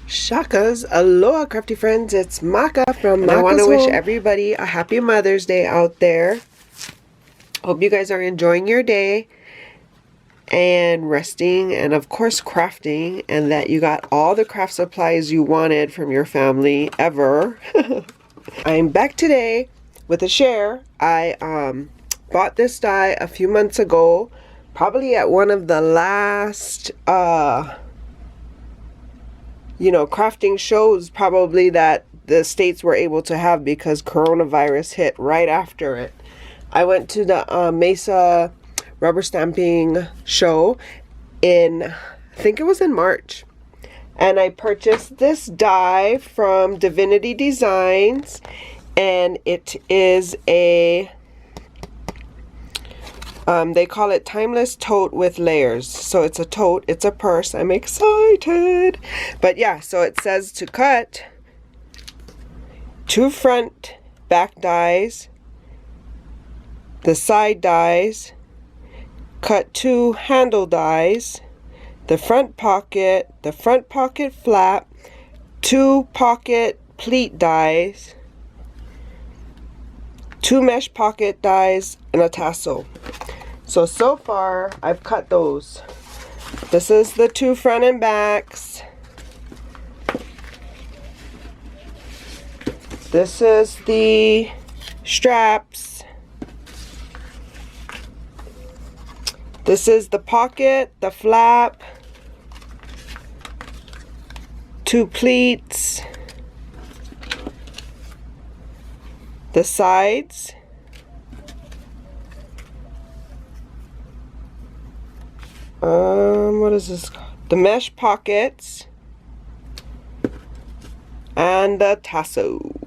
Shakas, aloha crafty friends, it's Maka from Makaz Home. I want to wish everybody a happy Mother's Day out there. Hope you guys are enjoying your day and resting and of course crafting, and that you got all the craft supplies you wanted from your family ever. I'm back today with a share. I bought this die a few months ago, probably at one of the last crafting shows probably that the states were able to have, because coronavirus hit right after it. I went to the Mesa rubber stamping show in, I think it was in March, and I purchased this die from Divinity Designs, and it is a they call it timeless tote with layers. So it's a tote, it's a purse. I'm excited. But yeah, so it says to cut 2 front back dies, the side dies, cut 2 handle dies, the front pocket flap, 2 pocket pleat dies, 2 mesh pocket dies, and a tassel. So far I've cut those. This is the 2 front and backs. This is the straps. This is the pocket, the flap, 2 pleats, the sides, what is this called? The mesh pockets, and the tassel.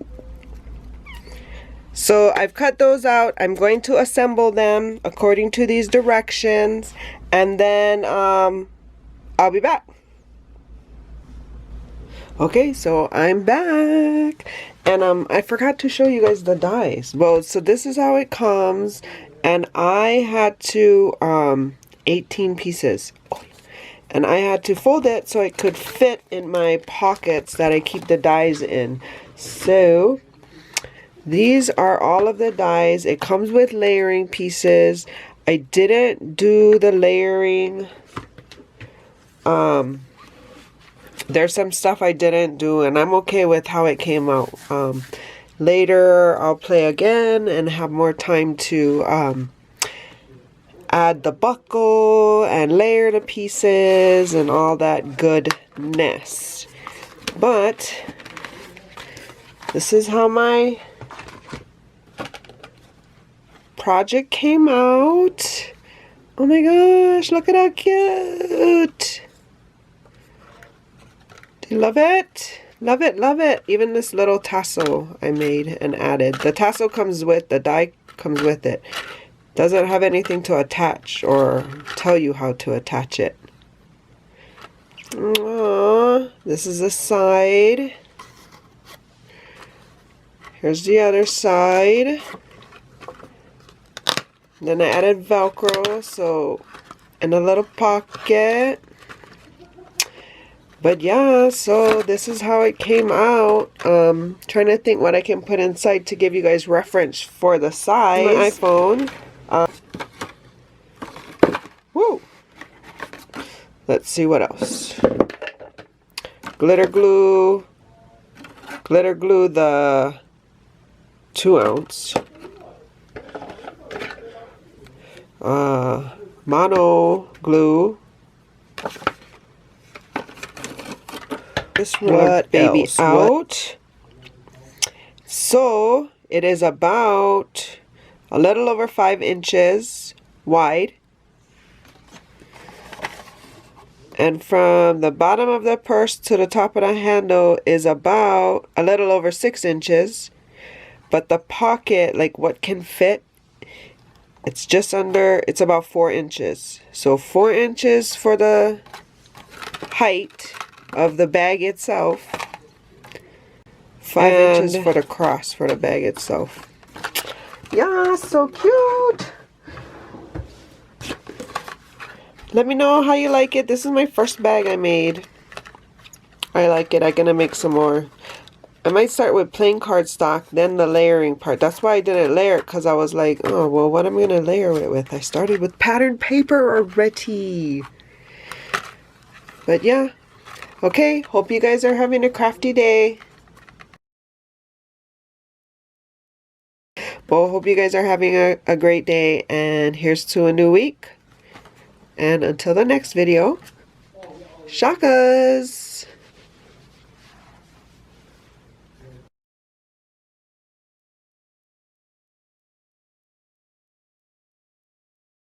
So I've cut those out. I'm going to assemble them according to these directions, and then I'll be back. Okay, so I'm back, and I forgot to show you guys the dies. Well, so this is how it comes, and I had to 18 pieces, and I had to fold it so it could fit in my pockets that I keep the dies in. So these are all of the dies. It comes with layering pieces. I didn't do the layering. There's some stuff I didn't do, and I'm okay with how it came out. Later I'll play again and have more time to add the buckle and layer the pieces and all that goodness. But this is how my project came out. Oh my gosh, look at how cute. Do you love it? Love it, love it. Even this little tassel I made and added. The tassel comes with, the die comes with it. Doesn't have anything to attach or tell you how to attach it. Aww, this is the side. Here's the other side. Then I added Velcro, so in a little pocket. But yeah, so this is how it came out. Trying to think what I can put inside to give you guys reference for the size. My iPhone. Woo! Let's see what else. Glitter glue the 2-ounce. Mono glue. This one baby out. So it is about a little over 5 inches wide, and from the bottom of the purse to the top of the handle is about a little over 6 inches. But the pocket, like what can fit, it's just under, it's about 4 inches. So 4 inches for the height of the bag itself, 5 inches for the cross for the bag itself. Yeah, so cute. Let me know how you like it. This is my first bag I made. I like it. I'm gonna make some more. I might start with plain cardstock, then the layering part. That's why I didn't layer it, because I was like, oh, well, what am I going to layer it with? I started with pattern paper already. But yeah. Okay, hope you guys are having a crafty day. Well, hope you guys are having a great day, and here's to a new week. And until the next video, shakas!